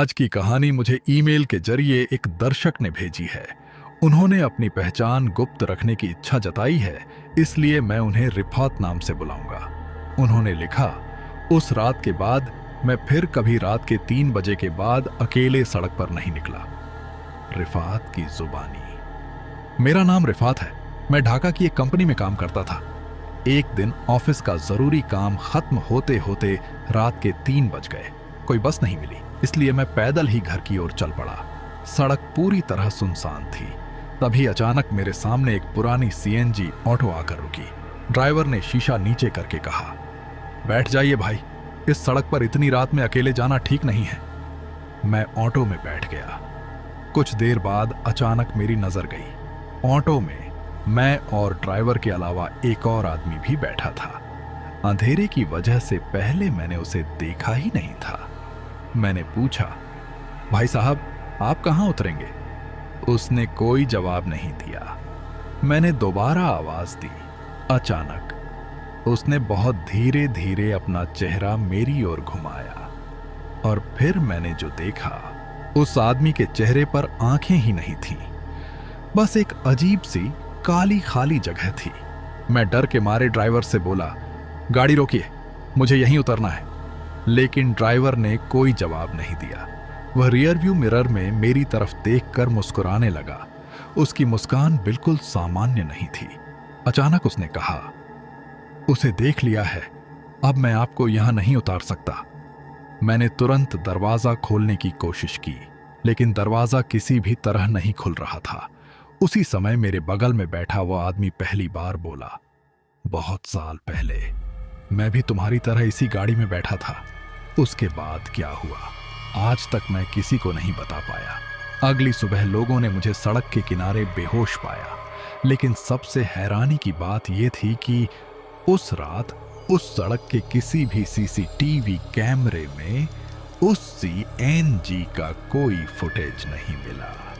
आज की कहानी मुझे ईमेल के जरिए एक दर्शक ने भेजी है। उन्होंने अपनी पहचान गुप्त रखने की इच्छा जताई है, इसलिए मैं उन्हें रिफात नाम से बुलाऊंगा। उन्होंने लिखा, उस रात के बाद मैं फिर कभी रात के 3 बजे के बाद अकेले सड़क पर नहीं निकला। रिफात की जुबानी। मेरा नाम रिफात है। मैं ढाका की एक कंपनी में काम करता था। एक दिन ऑफिस का जरूरी काम खत्म होते होते रात के 3 बज गए। कोई बस नहीं मिली, इसलिए मैं पैदल ही घर की ओर चल पड़ा। सड़क पूरी तरह सुनसान थी। तभी अचानक मेरे सामने एक पुरानी सीएनजी ऑटो आकर रुकी। ड्राइवर ने शीशा नीचे करके कहा, बैठ जाइए भाई, इस सड़क पर इतनी रात में अकेले जाना ठीक नहीं है। मैं ऑटो में बैठ गया। कुछ देर बाद अचानक मेरी नजर गई। ऑटो में मैं और ड्राइवर के अलावा एक और आदमी भी बैठा था। अंधेरे की वजह से पहले मैंने उसे देखा ही नहीं था। मैंने पूछा, भाई साहब, आप कहां उतरेंगे? उसने कोई जवाब नहीं दिया। मैंने दोबारा आवाज दी। अचानक उसने बहुत धीरे धीरे अपना चेहरा मेरी ओर घुमाया और फिर मैंने जो देखा, उस आदमी के चेहरे पर आंखें ही नहीं थीं, बस एक अजीब सी काली खाली जगह थी। मैं डर के मारे ड्राइवर से बोला, गाड़ी रोकिए, मुझे यहीं उतरना है। लेकिन ड्राइवर ने कोई जवाब नहीं दिया। वह रियर व्यू मिरर में मेरी तरफ देखकर मुस्कुराने लगा। उसकी मुस्कान बिल्कुल सामान्य नहीं थी। अचानक उसने कहा, उसे देख लिया है, अब मैं आपको यहां नहीं उतार सकता। मैंने तुरंत दरवाजा खोलने की कोशिश की, लेकिन दरवाजा किसी भी तरह नहीं खुल रहा था। उसी समय मेरे बगल में बैठा वह आदमी पहली बार बोला, बहुत साल पहले मैं भी तुम्हारी तरह इसी गाड़ी में बैठा था। उसके बाद क्या हुआ, आज तक मैं किसी को नहीं बता पाया। अगली सुबह लोगों ने मुझे सड़क के किनारे बेहोश पाया, लेकिन सबसे हैरानी की बात यह थी कि उस रात उस सड़क के किसी भी सीसीटीवी कैमरे में उस सीएनजी का कोई फुटेज नहीं मिला।